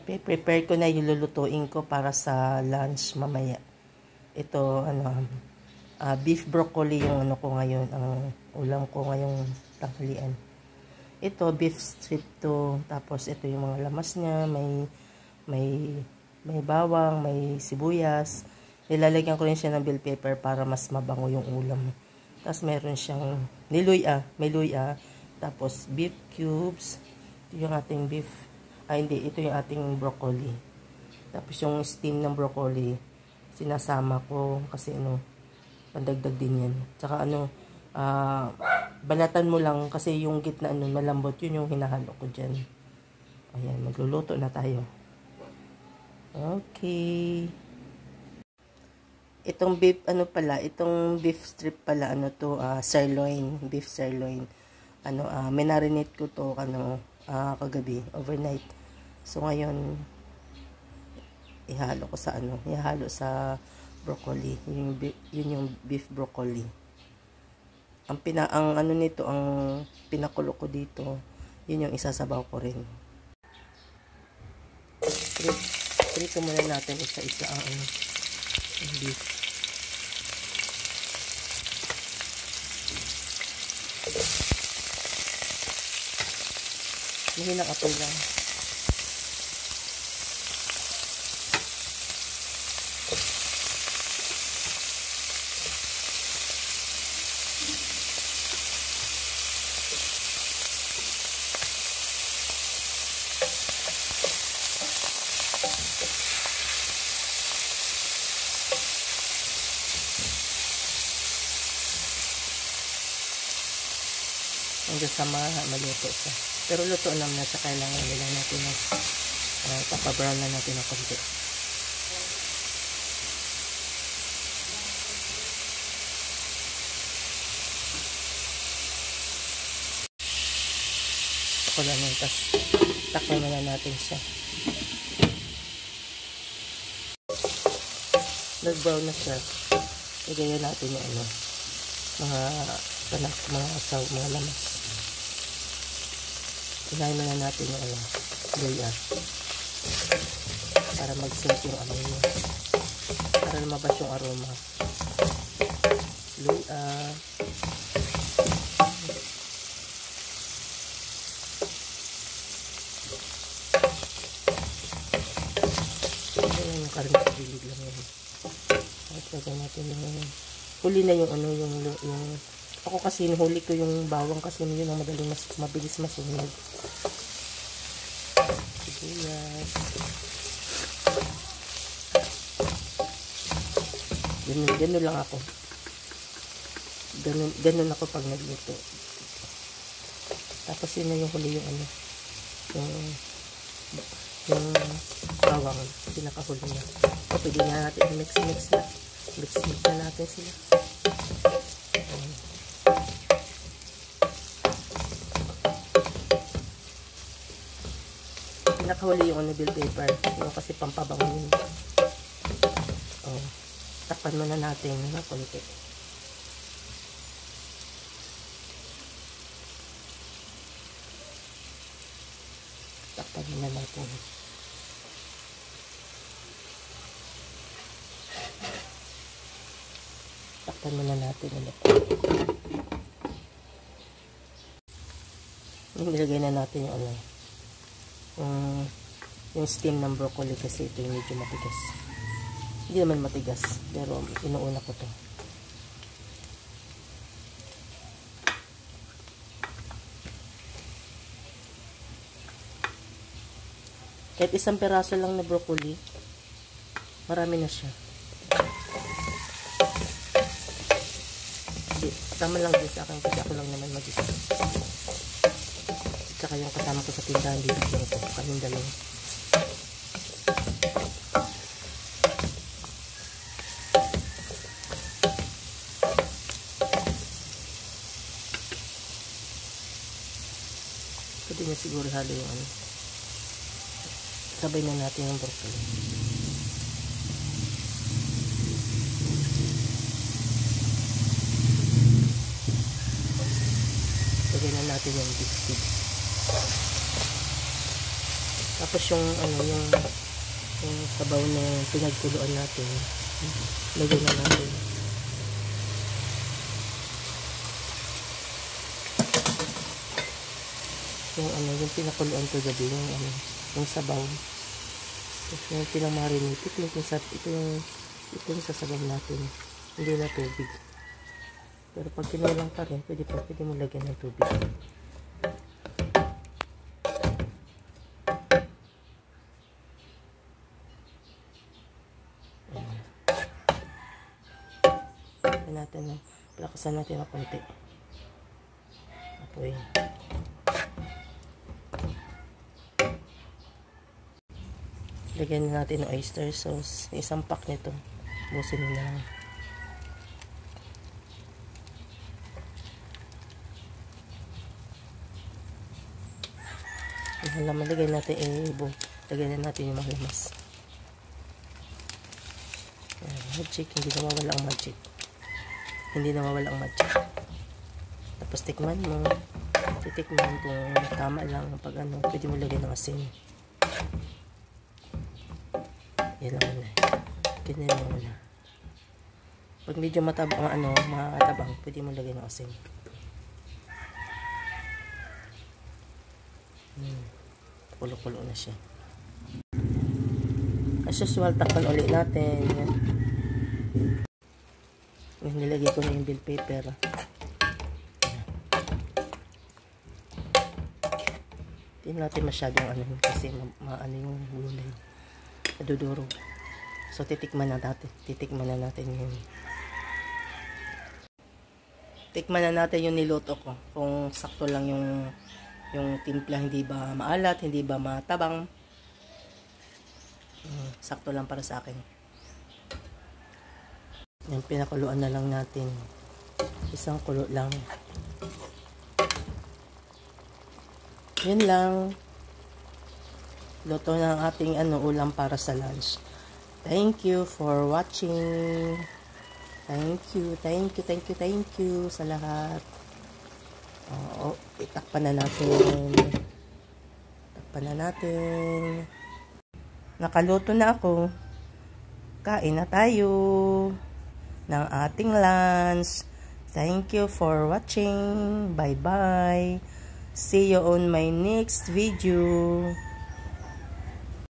Prepare ko na yung lulutuin ko para sa lunch mamaya. Ito, beef broccoli yung ano ko ngayon, ang ulam ko ngayong tanghalian. Ito, beef strip to. Tapos, ito yung mga lamas niya. May bawang, may sibuyas. Nilalagyan ko rin siya ng bell pepper para mas mabango yung ulam. Tapos, meron siyang may luya. Tapos, beef cubes. Ito yung ating beef. Hindi. Ito yung ating broccoli. Tapos, yung steam ng broccoli, sinasama ko kasi pandagdag din yan. Tsaka banatan mo lang kasi yung gitna malambot, yun yung hinahalo ko dyan. Ayan, magluluto na tayo. Okay. Itong beef, itong beef strip pala, sirloin, beef sirloin. Minarinate ko to, kagabi, overnight. So, ngayon, ihalo sa broccoli. Yun yung beef broccoli. Ang pinakulo ko dito, yun yung isasabaw ko rin. Prito muna natin isa-isa ang beef. Mahinang apoy lang. Hanggang sa maluto siya. Pero luto naman na siya, kailangan nila natin papabrown na natin ng konti. Ako lang yun, tapos takpan na natin siya. Nag-brown na siya. Igayan natin yung mga lamas. Ilahin na natin yung luya para mag-sink yung niya, para lumabas yung aroma. Luya, yung karne sa bilig lang yun. At lagyan natin yung huli na yung ako kasi huli ko yung bawang kasi yun ang mabilis masunog. Sibuyas. Ganun lang ako. Ganun ako pag nagluto. Tapos yun na yung huli yung yung bawang. Pinakahuli na. O, pwede na natin mix na natin sila. Pinakahuli yung bell pepper. Yung kasi pampabango yun. Takpan muna natin na konti. Takpan muna natin. Takpan muna natin ulit. Nilagay na natin yung steam ng broccoli kasi ito yung medyo matigas. Hindi naman matigas, pero inuuna ko to. Kahit isang peraso lang na broccoli, marami na siya. Tama lang din sa akin kasi ako lang naman mag-isa. Tsaka yung kasama ko sa tindahan, bibigyan ko kaming dalawa. Pwede na siguro halo yung sabay na natin yung broccoli. Lagyan na natin yung biscuit. Tapos yung yung sabaw na pinagkuluan natin, lagyan na natin. Yung pinakuluan ko gabi, yung sabaw. Tapos yung pinamarinate, ito yung sasabaw natin. Hindi na tubig. Pero pag kinulang pa rin, pwede mo lagyan ng tubig. Palakasan natin ng konti. Apoy. Lagyan natin ng oyster sauce. Isang pack nito. Busin mo na lang. Lagyan natin lagyan natin yung malamas. Magic. Hindi nawawala ang magic. Tapos tikman mo. Titikman kung tama lang pag pwede mo lagyan ng asin. Yan lang muna. Ganyan lang muna. Pag medyo matabang, pwede mo lagyan ng asin. Kulo-kulo na siya. As usual, takpan ulit natin. Nilagay ko na yung bell pepper. Hindi natin masyadong kasi yung gulay. Nadudurog. So titikman na natin yun. Tikman na natin yung niluto ko. Kung sakto lang yung timpla, hindi ba maalat, hindi ba matabang. Sakto lang para sa akin. Yan, pinakuluan na lang natin. Isang kulo lang. Yan lang. Luto na ang ating ulam para sa lunch. Thank you for watching. Thank you sa lahat. Itakpan na natin. Nakaluto na ako. Kain na tayo ng ating lunch. Thank you for watching. Bye-bye. See you on my next video.